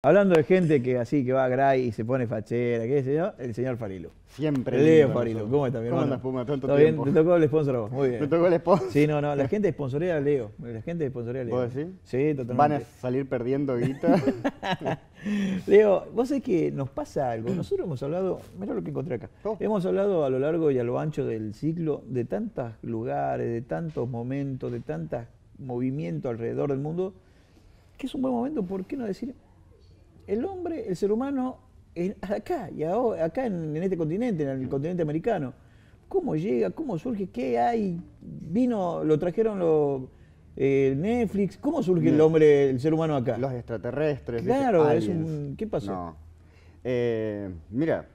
Hablando de gente que así que va a Gray y se pone fachera, qué sé yo, el señor Farilo. Siempre Leo lindo Farilo, nosotros. ¿cómo está mi ¿Cómo hermano? andas, Puma? Tanto ¿Todo bien? tiempo. ¿Te tocó el sponsor a vos? Muy Me bien. tocó el sponsor. Sí, no, la gente sponsorea a Leo. La gente sponsorea a Leo. ¿Vos decís? Sí, Van a totalmente. salir perdiendo guita. Leo, vos sabés que nos pasa algo. Nosotros hemos hablado, mirá lo que encontré acá. Oh. Hemos hablado a lo largo y a lo ancho del ciclo de tantos lugares, de tantos momentos, de tantos movimientos alrededor del mundo, que es un buen momento, ¿por qué no decir? El hombre, el ser humano, acá, y ahora, acá en este continente, en el continente americano. ¿Cómo llega? ¿Cómo surge? ¿Qué hay? Vino, lo trajeron Netflix. ¿Cómo surge el hombre, el ser humano acá? Los extraterrestres, ¿viste? Claro, es Aliens. un... ¿Qué pasó? No. Mira,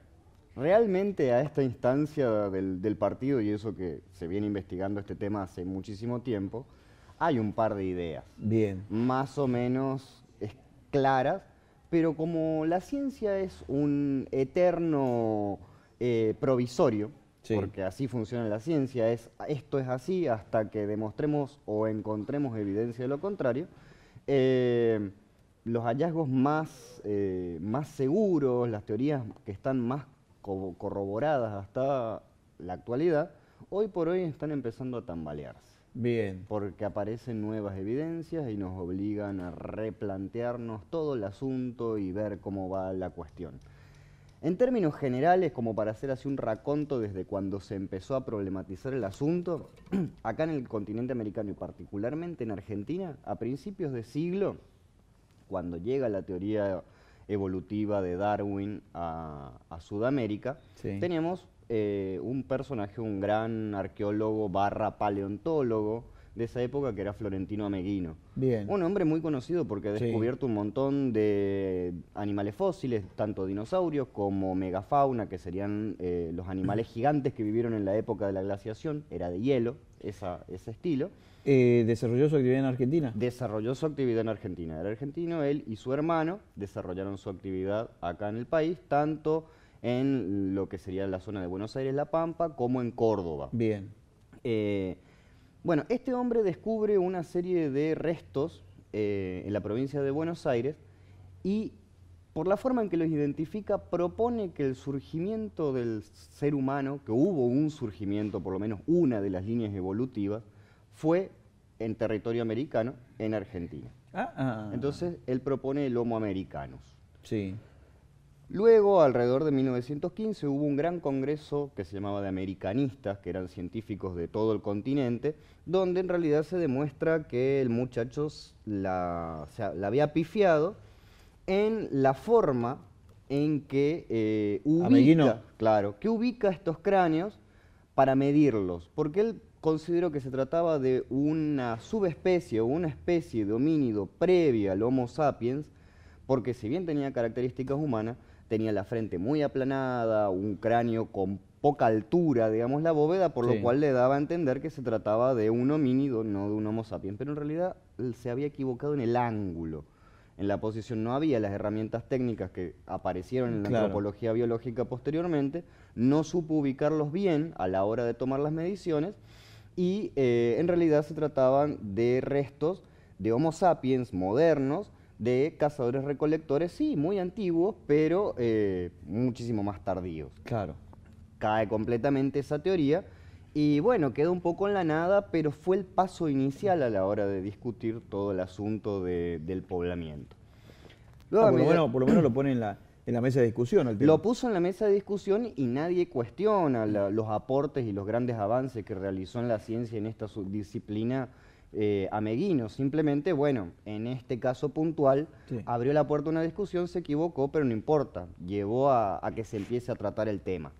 realmente a esta instancia del partido, y eso que se viene investigando este tema hace muchísimo tiempo, hay un par de ideas. Bien. Más o menos claras, pero como la ciencia es un eterno provisorio, Sí. porque así funciona la ciencia, esto es así hasta que demostremos o encontremos evidencia de lo contrario, los hallazgos más seguros, las teorías que están más corroboradas hasta la actualidad, hoy por hoy están empezando a tambalearse. Bien. Porque aparecen nuevas evidencias y nos obligan a replantearnos todo el asunto y ver cómo va la cuestión. En términos generales, como para hacer así un raconto desde cuando se empezó a problematizar el asunto, acá en el continente americano y particularmente en Argentina, a principios de siglo, cuando llega la teoría evolutiva de Darwin a Sudamérica, Sí. teníamos un personaje, un gran arqueólogo / paleontólogo de esa época que era Florentino Ameghino. Bien. Un hombre muy conocido porque ha Sí. descubierto un montón de animales fósiles, tanto dinosaurios como megafauna, que serían los animales gigantes que vivieron en la época de la glaciación, era de hielo, ese estilo. ¿Desarrolló su actividad en Argentina? Desarrolló su actividad en Argentina. Era argentino, él y su hermano desarrollaron su actividad acá en el país, tanto en lo que sería la zona de Buenos Aires, La Pampa, como en Córdoba. Bien. Bueno, este hombre descubre una serie de restos en la provincia de Buenos Aires y por la forma en que los identifica propone que el surgimiento del ser humano, que hubo un surgimiento, por lo menos una de las líneas evolutivas, fue en territorio americano, en Argentina. Entonces, él propone el Homo americanus. Sí. Luego, alrededor de 1915, hubo un gran congreso que se llamaba de americanistas, que eran científicos de todo el continente, donde en realidad se demuestra que el muchacho la había pifiado en la forma en que Ameghino. que ubica estos cráneos para medirlos, porque él consideró que se trataba de una subespecie o una especie de homínido previa al Homo sapiens, porque si bien tenía características humanas, tenía la frente muy aplanada, un cráneo con poca altura, digamos, la bóveda, por Sí. lo cual le daba a entender que se trataba de un homínido, no de un Homo sapiens. Pero en realidad él se había equivocado en el ángulo, en la posición. No había las herramientas técnicas que aparecieron en la Claro. antropología biológica posteriormente, no supo ubicarlos bien a la hora de tomar las mediciones y en realidad se trataban de restos de Homo sapiens modernos, de cazadores-recolectores, sí, muy antiguos, pero muchísimo más tardíos. Claro. Cae completamente esa teoría y bueno, queda un poco en la nada, pero fue el paso inicial a la hora de discutir todo el asunto del poblamiento. Luego, por lo menos lo pone en la mesa de discusión el tema. lo puso en la mesa de discusión y nadie cuestiona los aportes y los grandes avances que realizó en la ciencia en esta subdisciplina Ameghino. Simplemente, bueno, en este caso puntual, Sí. abrió la puerta a una discusión, se equivocó, pero no importa, llevó a que se empiece a tratar el tema.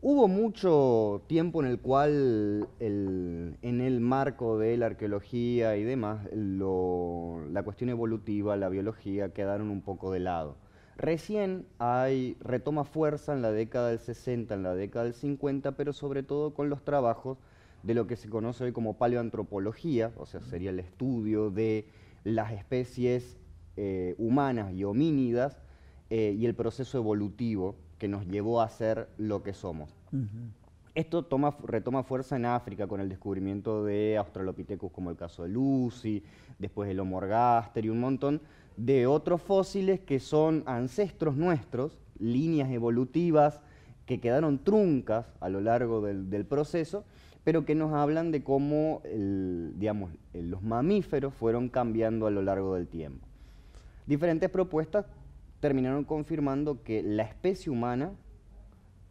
Hubo mucho tiempo en el cual, en el marco de la arqueología y demás, la cuestión evolutiva, la biología, quedaron un poco de lado. Recién retoma fuerza en la década del 60, en la década del 50, pero sobre todo con los trabajos de lo que se conoce hoy como paleoantropología, o sea, sería el estudio de las especies humanas y homínidas y el proceso evolutivo que nos llevó a ser lo que somos. Esto retoma fuerza en África con el descubrimiento de Australopithecus, como el caso de Lucy, después el Homo ergaster y un montón de otros fósiles que son ancestros nuestros, líneas evolutivas que quedaron truncas a lo largo del proceso, pero que nos hablan de cómo los mamíferos fueron cambiando a lo largo del tiempo. Diferentes propuestas terminaron confirmando que la especie humana,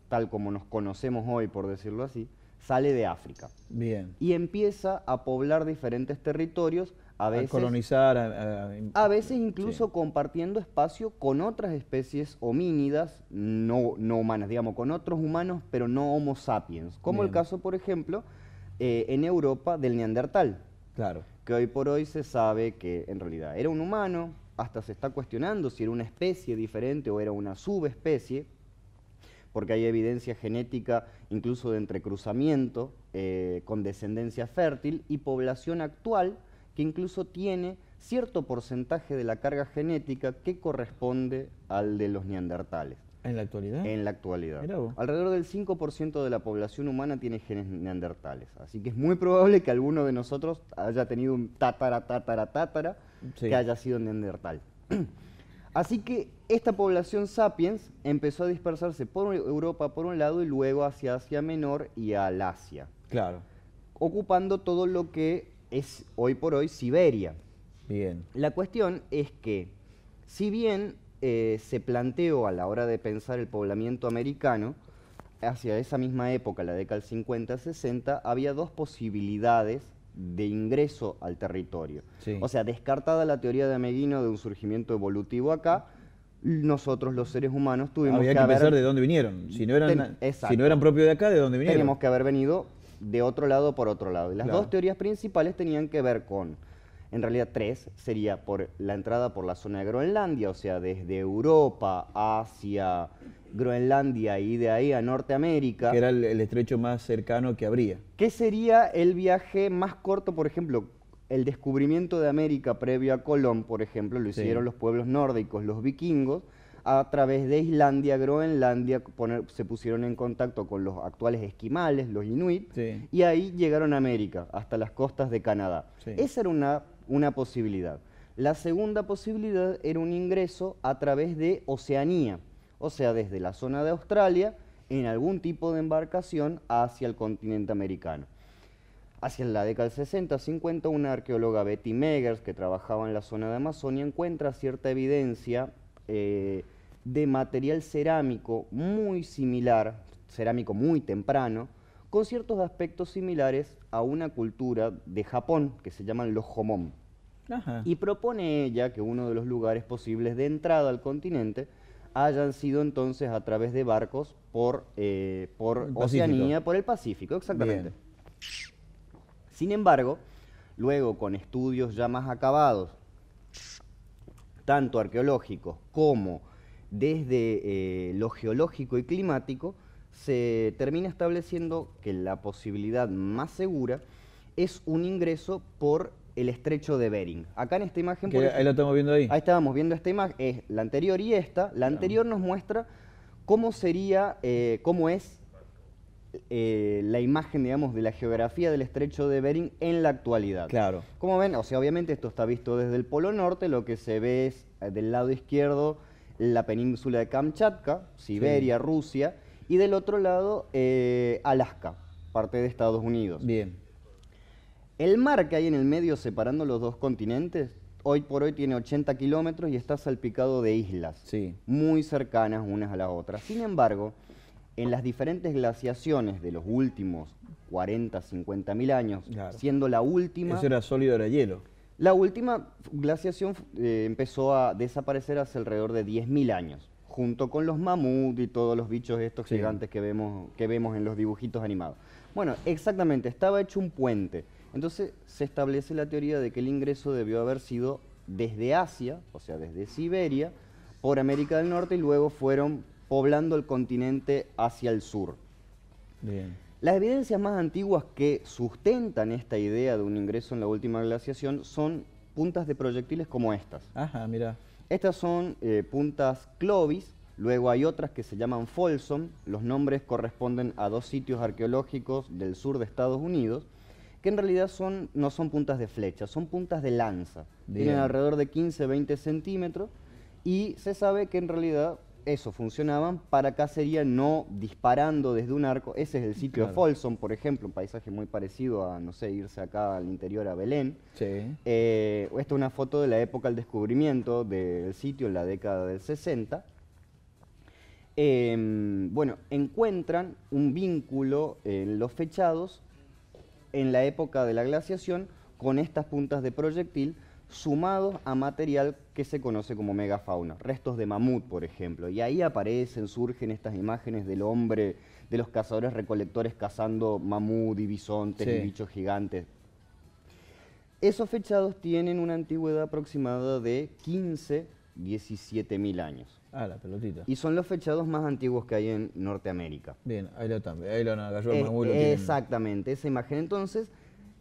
tal como nos conocemos hoy, por decirlo así, sale de África. Bien. Y empieza a poblar diferentes territorios, a veces, colonizar, a veces incluso sí, compartiendo espacio con otras especies homínidas, no humanas, digamos, con otros humanos, pero no Homo sapiens. Como el bien, caso, por ejemplo, en Europa del Neandertal, claro. que hoy por hoy se sabe que en realidad era un humano, hasta se está cuestionando si era una especie diferente o era una subespecie, porque hay evidencia genética incluso de entrecruzamiento con descendencia fértil y población actual que incluso tiene cierto porcentaje de la carga genética que corresponde al de los neandertales. ¿En la actualidad? En la actualidad. Mirá vos. Alrededor del 5% de la población humana tiene genes neandertales, así que es muy probable que alguno de nosotros haya tenido un tatara Sí. que haya sido neandertal. Así que esta población sapiens empezó a dispersarse por Europa por un lado y luego hacia Asia Menor y al Asia, Claro. ocupando todo lo que es hoy por hoy Siberia. Bien. La cuestión es que, si bien se planteó a la hora de pensar el poblamiento americano, hacia esa misma época, la década del 50-60, había dos posibilidades de ingreso al territorio. Sí. O sea, descartada la teoría de Ameghino de un surgimiento evolutivo acá, nosotros los seres humanos tuvimos Había que pensar de dónde vinieron. Si no eran, si no eran propios de acá, ¿de dónde vinieron? Teníamos que haber venido de otro lado por otro lado. Y las Claro. dos teorías principales tenían que ver con, en realidad tres, sería por la entrada por la zona de Groenlandia, o sea, desde Europa hacia Groenlandia y de ahí a Norteamérica. Que era el estrecho más cercano que habría. ¿Qué sería el viaje más corto, por ejemplo? El descubrimiento de América previo a Colón, por ejemplo, lo Sí. hicieron los pueblos nórdicos, los vikingos, a través de Islandia, Groenlandia, se pusieron en contacto con los actuales esquimales, los inuit, Sí. y ahí llegaron a América, hasta las costas de Canadá. Sí. Esa era una posibilidad. La segunda posibilidad era un ingreso a través de Oceanía, o sea, desde la zona de Australia, en algún tipo de embarcación hacia el continente americano. Hacia la década del 60-50, una arqueóloga, Betty Meggers, que trabajaba en la zona de Amazonia, encuentra cierta evidencia de material cerámico muy similar, cerámico muy temprano, con ciertos aspectos similares a una cultura de Japón que se llaman los Homon. Ajá. Y propone ella que uno de los lugares posibles de entrada al continente hayan sido entonces a través de barcos por Oceanía, por el Pacífico, exactamente. Bien. Sin embargo, luego con estudios ya más acabados, tanto arqueológicos como desde lo geológico y climático, se termina estableciendo que la posibilidad más segura es un ingreso por el estrecho de Bering. Acá en esta imagen, por Ahí ejemplo, lo estamos viendo ahí. ahí estábamos viendo esta imagen, es la anterior y esta. La anterior nos muestra cómo sería, cómo es la imagen, digamos, de la geografía del estrecho de Bering en la actualidad. Claro. Como ven, o sea, obviamente esto está visto desde el Polo Norte, lo que se ve es del lado izquierdo la península de Kamchatka, Siberia, Sí. Rusia, y del otro lado Alaska, parte de Estados Unidos. Bien. El mar que hay en el medio separando los dos continentes, hoy por hoy tiene 80 kilómetros y está salpicado de islas, Sí. muy cercanas unas a las otras. Sin embargo, en las diferentes glaciaciones de los últimos 40, 50 mil años, Claro. siendo la última... Eso era sólido, era hielo. La última glaciación empezó a desaparecer hace alrededor de 10.000 años, junto con los mamut y todos los bichos estos Sí. gigantes que vemos en los dibujitos animados. Bueno, exactamente, estaba hecho un puente. Entonces se establece la teoría de que el ingreso debió haber sido desde Asia, o sea, desde Siberia, por América del Norte y luego fueron poblando el continente hacia el sur. Bien. Las evidencias más antiguas que sustentan esta idea de un ingreso en la última glaciación son puntas de proyectiles como estas. Ajá, mira. Estas son puntas Clovis Luego hay otras que se llaman Folsom, los nombres corresponden a 2 sitios arqueológicos del sur de Estados Unidos, que en realidad no son puntas de flecha, son puntas de lanza. Bien. Tienen alrededor de 15-20 centímetros y se sabe que en realidad eso funcionaban para cacería, no disparando desde un arco. Ese es el sitio de Folsom, por ejemplo, un paisaje muy parecido a, no sé, irse acá al interior a Belén. Sí. Esta es una foto de la época del descubrimiento del sitio en la década del 60. Bueno, encuentran un vínculo en los fechados en la época de la glaciación con estas puntas de proyectil sumados a material que se conoce como megafauna, restos de mamut, por ejemplo. Y ahí surgen estas imágenes del hombre, de los cazadores recolectores cazando mamut y bisontes y bichos gigantes. Esos fechados tienen una antigüedad aproximada de 17.000 años. Ah, la pelotita. Y son los fechados más antiguos que hay en Norteamérica. Bien, ahí lo agarró el mamut. Exactamente, esa imagen entonces,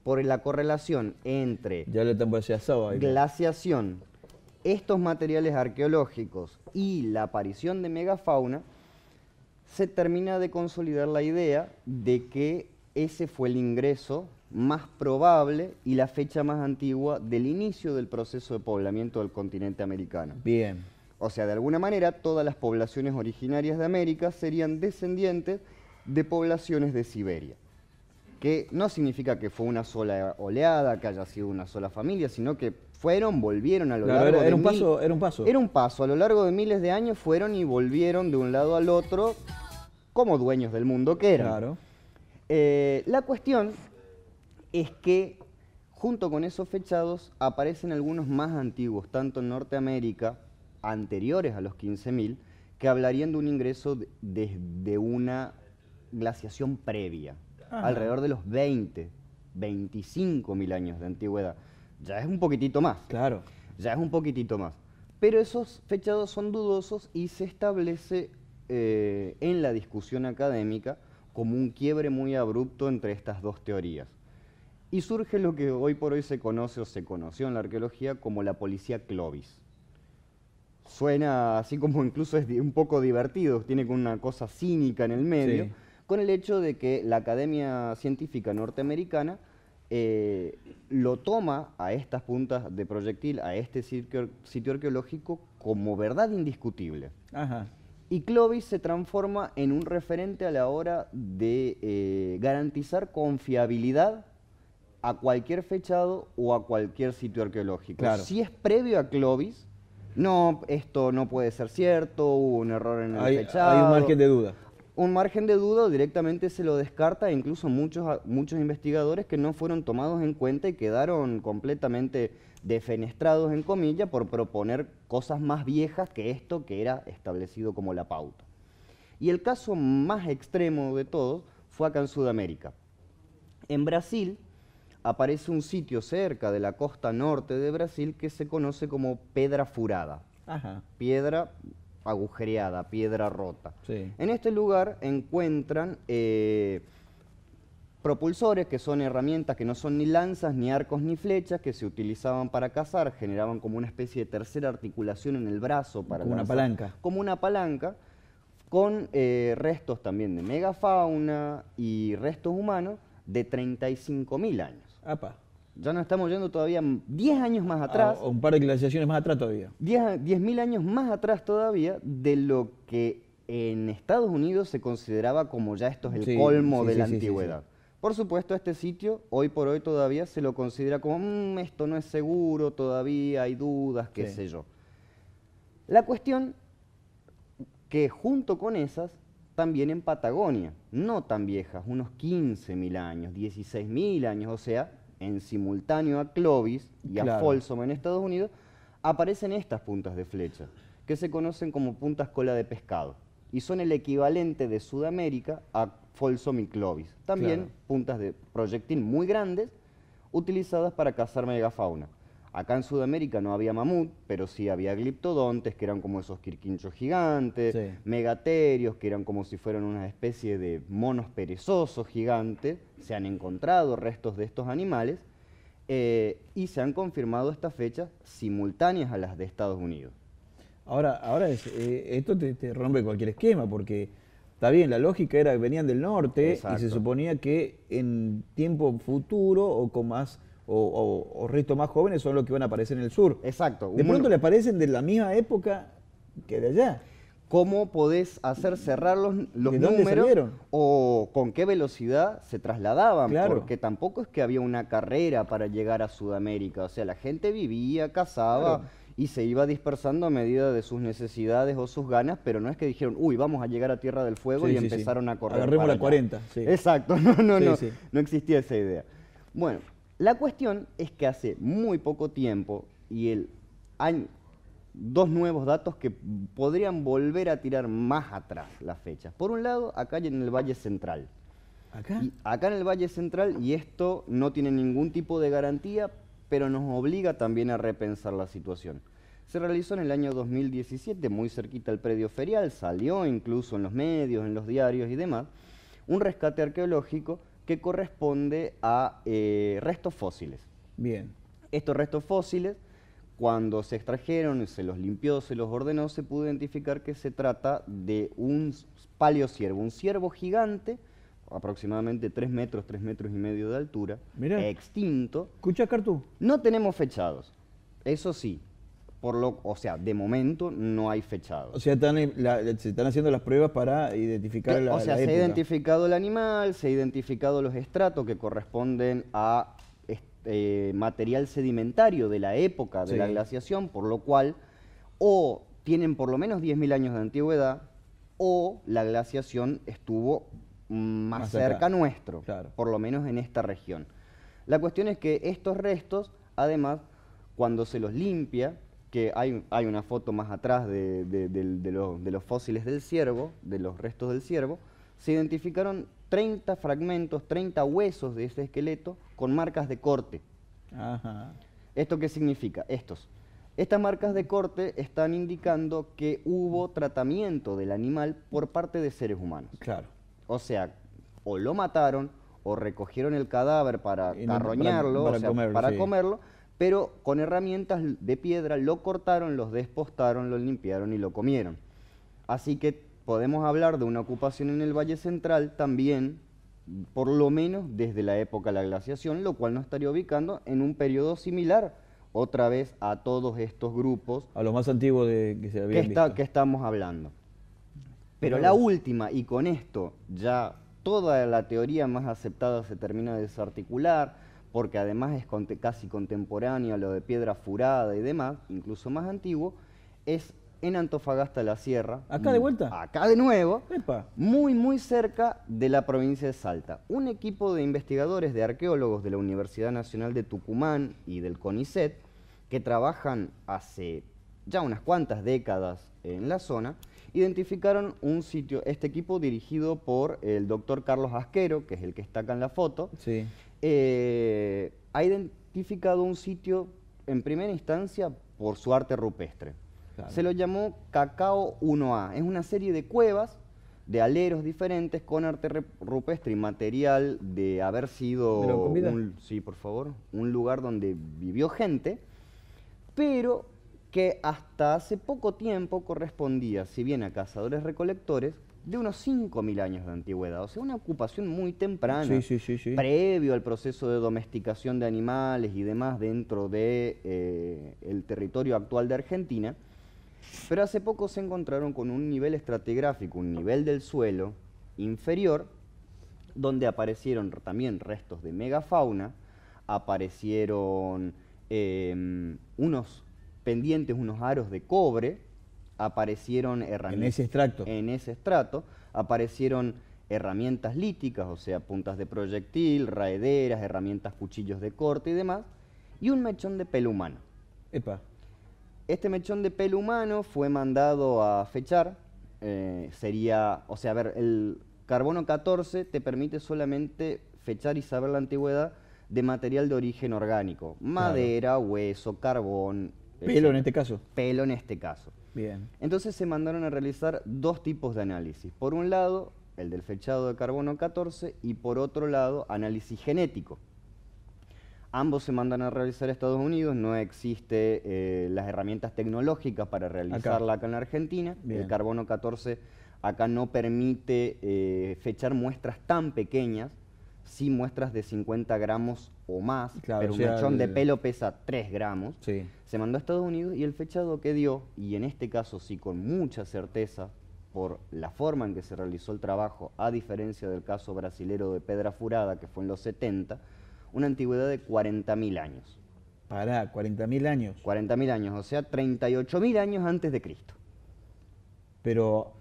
por la correlación entre ya le están asado ahí. Glaciación, estos materiales arqueológicos y la aparición de megafauna, se termina de consolidar la idea de que ese fue el ingreso más probable y la fecha más antigua del inicio del proceso de poblamiento del continente americano. Bien. O sea, de alguna manera, todas las poblaciones originarias de América serían descendientes de poblaciones de Siberia. Que no significa que fue una sola oleada, que haya sido una sola familia, sino que volvieron a lo largo de... Era un paso. Era un paso, a lo largo de miles de años fueron y volvieron de un lado al otro como dueños del mundo que eran. Claro. La cuestión es que junto con esos fechados aparecen algunos más antiguos, tanto en Norteamérica, anteriores a los 15.000, que hablarían de un ingreso desde una glaciación previa. Ajá. Alrededor de los 25.000 años de antigüedad. Ya es un poquitito más. Claro. Ya es un poquitito más. Pero esos fechados son dudosos y se establece en la discusión académica como un quiebre muy abrupto entre estas dos teorías. Y surge lo que hoy por hoy se conoce o se conoció en la arqueología como la policía Clovis. Suena así como incluso es un poco divertido, tiene una cosa cínica en el medio. Sí. Con el hecho de que la Academia Científica Norteamericana lo toma a estas puntas de proyectil, a este sitio arqueológico, como verdad indiscutible. Ajá. Y Clovis se transforma en un referente a la hora de garantizar confiabilidad a cualquier fechado o a cualquier sitio arqueológico. Claro. Si es previo a Clovis, no, esto no puede ser cierto, hubo un error en el fechado. Hay un margen de duda. Un margen de duda, directamente se lo descarta, e incluso muchos investigadores que no fueron tomados en cuenta y quedaron completamente defenestrados, en comillas, por proponer cosas más viejas que esto que era establecido como la pauta. Y el caso más extremo de todos fue acá en Sudamérica. En Brasil aparece un sitio cerca de la costa norte de Brasil que se conoce como Pedra Furada. Ajá. Piedra agujereada, piedra rota. Sí. En este lugar encuentran propulsores, que son herramientas que no son ni lanzas, ni arcos, ni flechas, que se utilizaban para cazar, generaban como una especie de tercera articulación en el brazo para como lanzar, una palanca. Como una palanca, con restos también de megafauna y restos humanos de 35.000 años. Apa. Ya nos estamos yendo todavía 10 años más atrás. Un par de glaciaciones más atrás todavía. 10.000 años más atrás todavía de lo que en Estados Unidos se consideraba como ya esto es el colmo de la antigüedad. Por supuesto, este sitio, hoy por hoy todavía se lo considera como, esto no es seguro, todavía hay dudas, qué sé yo. La cuestión que junto con esas, también en Patagonia, no tan viejas, unos 15.000 años, 16.000 años, o sea, en simultáneo a Clovis y a Folsom en Estados Unidos, aparecen estas puntas de flecha, que se conocen como puntas cola de pescado, y son el equivalente de Sudamérica a Folsom y Clovis. También puntas de proyectil muy grandes, utilizadas para cazar megafauna. Acá en Sudamérica no había mamut, pero sí había gliptodontes, que eran como esos quirquinchos gigantes, megaterios, que eran como si fueran una especie de monos perezosos gigantes. Se han encontrado restos de estos animales y se han confirmado estas fechas simultáneas a las de Estados Unidos. Ahora esto te rompe cualquier esquema, porque está bien, la lógica era que venían del norte y se Exacto. suponía que en tiempo futuro o con más o restos más jóvenes son los que van a aparecer en el sur. Exacto. De pronto le aparecen de la misma época que de allá. ¿Cómo podés hacer cerrar los ¿De dónde números salieron? o con qué velocidad se trasladaban? Claro. Porque tampoco es que había una carrera para llegar a Sudamérica. O sea, la gente vivía, cazaba Claro. y se iba dispersando a medida de sus necesidades o sus ganas, pero no es que dijeron, uy, vamos a llegar a Tierra del Fuego Sí, y sí, sí. empezaron a correr. Agarremos para la allá. 40, sí. Exacto, Sí, sí. no existía esa idea. Bueno, la cuestión es que hace muy poco tiempo hay dos nuevos datos que podrían volver a tirar más atrás las fechas. Por un lado, acá en el Valle Central. ¿Acá? Y acá en el Valle Central, y esto no tiene ningún tipo de garantía, pero nos obliga también a repensar la situación. Se realizó en el año 2017, muy cerquita al predio ferial, salió incluso en los medios, en los diarios y demás, un rescate arqueológico que corresponde a restos fósiles. Bien. Estos restos fósiles, cuando se extrajeron, se los limpió, se los ordenó, se pudo identificar que se trata de un paleociervo, un ciervo gigante, aproximadamente 3 metros y medio de altura, Mirá. extinto. ¿Escuchás, Cartu? No tenemos fechados, eso sí, o sea, de momento no hay fechados. O sea, se están haciendo las pruebas para identificar la O sea, la se ha época. identificado el animal, se ha identificado los estratos que corresponden a material sedimentario de la época de Sí. la glaciación, por lo cual o tienen por lo menos 10.000 años de antigüedad o la glaciación estuvo más Más cerca acá. nuestro, Claro. por lo menos en esta región. La cuestión es que estos restos, además, cuando se los limpia, que hay una foto más atrás de los fósiles del ciervo, de los restos del ciervo, se identificaron 30 fragmentos, 30 huesos de ese esqueleto con marcas de corte. Ajá. ¿Esto qué significa? Estas marcas de corte están indicando que hubo tratamiento del animal por parte de seres humanos. Claro. O sea, o lo mataron o recogieron el cadáver para Y no- carroñarlo, para o sea, comerlo, para sí. comerlo, pero con herramientas de piedra lo cortaron, los despostaron, lo limpiaron y lo comieron. Así que podemos hablar de una ocupación en el Valle Central también, por lo menos desde la época de la glaciación, lo cual nos estaría ubicando en un periodo similar, otra vez a todos estos grupos A lo más antiguo que se había visto. que estamos hablando. Pero Mirá la vos. última, y con esto ya toda la teoría más aceptada se termina de desarticular, porque además es casi contemporáneo a lo de piedra furada y demás, incluso más antiguo, es en Antofagasta la Sierra. ¿Acá de vuelta? Acá de nuevo, Epa. muy cerca de la provincia de Salta. Un equipo de investigadores, de arqueólogos de la Universidad Nacional de Tucumán y del CONICET, que trabajan hace ya unas cuantas décadas en la zona, identificaron un sitio, este equipo dirigido por el doctor Carlos Asquero, que es el que está acá en la foto, Sí. ha identificado un sitio en primera instancia por su arte rupestre. Claro. Se lo llamó Cacao 1A. Es una serie de cuevas, de aleros diferentes con arte rupestre y material de haber sido ¿Me lo convida? sí, por favor, un lugar donde vivió gente, pero que hasta hace poco tiempo correspondía, si bien a cazadores-recolectores, de unos 5.000 años de antigüedad. O sea, una ocupación muy temprana, Sí. previo al proceso de domesticación de animales y demás dentro de el territorio actual de Argentina. Pero hace poco se encontraron con un nivel estratigráfico, un nivel del suelo inferior, donde aparecieron también restos de megafauna, aparecieron unos pendientes, unos aros de cobre, aparecieron herramientas... En ese extracto. En ese estrato, aparecieron herramientas líticas, o sea, puntas de proyectil, raederas, herramientas, cuchillos de corte y demás, y un mechón de pelo humano. Epa. Este mechón de pelo humano fue mandado a fechar, sería, o sea, a ver, el carbono 14 te permite solamente fechar y saber la antigüedad de material de origen orgánico, madera, hueso, carbón. Pelo en este caso. Pelo en este caso. Bien. Entonces se mandaron a realizar dos tipos de análisis. Por un lado, el del fechado de carbono 14 y por otro lado, análisis genético. Ambos se mandan a realizar a Estados Unidos, no existe las herramientas tecnológicas para realizarla acá en la Argentina. Bien. El carbono 14 acá no permite fechar muestras tan pequeñas, sí muestras de 50 gramos o más, Claro, pero o un sea, mechón de pelo pesa 3 gramos. Sí. Se mandó a Estados Unidos y el fechado que dio, y en este caso sí con mucha certeza, por la forma en que se realizó el trabajo, a diferencia del caso brasilero de Pedra Furada, que fue en los 70, una antigüedad de 40.000 años. Pará, 40.000 años. 40.000 años, o sea, 38.000 años antes de Cristo. Pero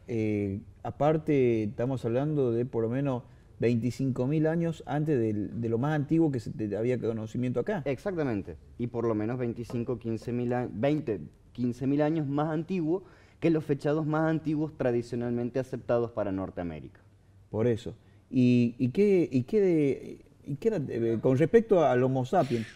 aparte estamos hablando de por lo menos 25.000 años antes de lo más antiguo que había conocimiento acá. Exactamente, y por lo menos 15.000 años más antiguo que los fechados más antiguos tradicionalmente aceptados para Norteamérica. Por eso. ¿Y qué era, con respecto al Homo sapiens,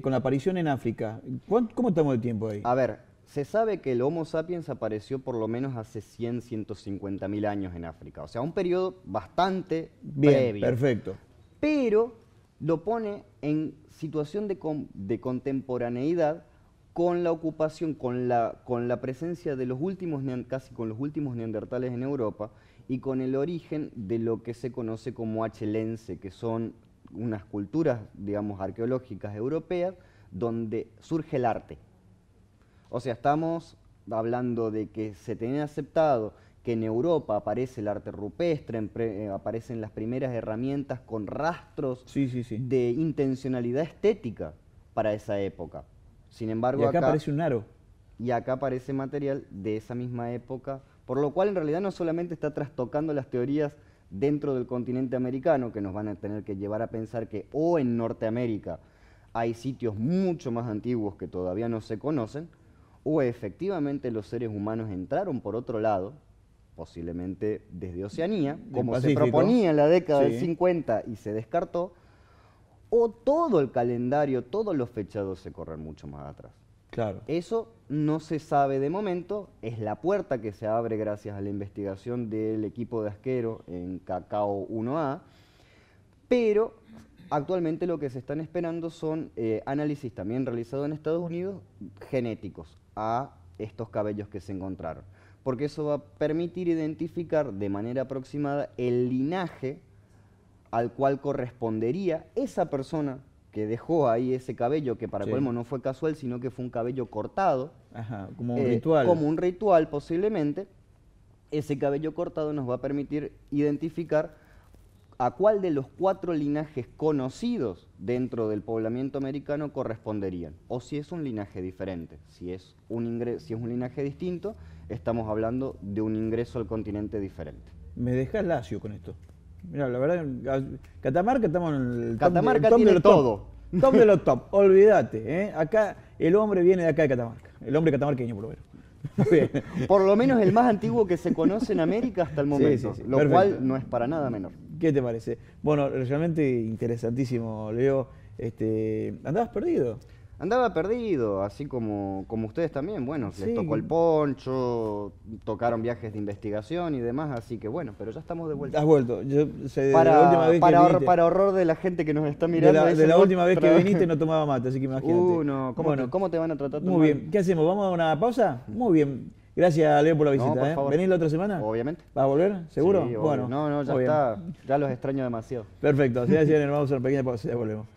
con la aparición en África, cómo estamos de tiempo ahí? A ver, se sabe que el Homo sapiens apareció por lo menos hace 150.000 años en África, o sea, un periodo bastante Bien, previo. perfecto. Pero lo pone en situación de contemporaneidad con la ocupación, con la presencia de los últimos, casi con los últimos neandertales en Europa y con el origen de lo que se conoce como achelense, que son unas culturas, digamos, arqueológicas europeas, donde surge el arte. O sea, estamos hablando de que se tenía aceptado que en Europa aparece el arte rupestre, aparecen las primeras herramientas con rastros Sí, sí, sí. de intencionalidad estética para esa época. Sin embargo, Y acá aparece un aro. y acá aparece material de esa misma época, por lo cual en realidad no solamente está trastocando las teorías dentro del continente americano, que nos van a tener que llevar a pensar que o en Norteamérica hay sitios mucho más antiguos que todavía no se conocen, o efectivamente los seres humanos entraron por otro lado, posiblemente desde Oceanía, como se Pacífico. proponía en la década Sí. del 50 y se descartó, o todo el calendario, todos los fechados se corren mucho más atrás. Claro. Eso no se sabe de momento, es la puerta que se abre gracias a la investigación del equipo de Asquero en Cacao 1A, pero actualmente lo que se están esperando son análisis también realizados en Estados Unidos, genéticos, a estos cabellos que se encontraron, porque eso va a permitir identificar de manera aproximada el linaje al cual correspondería esa persona que dejó ahí ese cabello, que para Sí. colmo no fue casual, sino que fue un cabello cortado, Ajá, como un ritual. como un ritual posiblemente. Ese cabello cortado nos va a permitir identificar a cuál de los 4 linajes conocidos dentro del poblamiento americano corresponderían, o si es un linaje diferente. Si es un linaje distinto, estamos hablando de un ingreso al continente diferente. Me dejas lacio con esto. Mira, la verdad, Catamarca estamos en el Catamarca top tiene de los todo. Top de los top, olvídate. Acá el hombre viene de acá de Catamarca. El hombre catamarqueño, por lo menos. Bien. Por lo menos el más antiguo que se conoce en América hasta el momento, sí, lo perfecto. cual no es para nada menor. ¿Qué te parece? Bueno, realmente interesantísimo, Leo. Andabas perdido. Andaba perdido, así como ustedes también, bueno, Sí. les tocó el poncho, tocaron viajes de investigación y demás, así que bueno, pero ya estamos de vuelta. Has vuelto. Yo sé, de la última vez que viniste, Para horror de la gente que nos está de mirando. la dicen, última vez que "Otra". viniste no tomaba mate, así que imagínate. No, ¿cómo te van a tratar tan Muy mal? bien. ¿Qué hacemos? ¿Vamos a una pausa? Muy bien. Gracias, Leo, por la No, visita. por favor. ¿Venís la otra semana? Obviamente. ¿Vas a volver? ¿Seguro? Sí, obvio. Bueno. No, ya muy bien. está, ya los extraño demasiado. Perfecto. Señoras y señores, vamos a hacer una pequeña pausa y ya volvemos.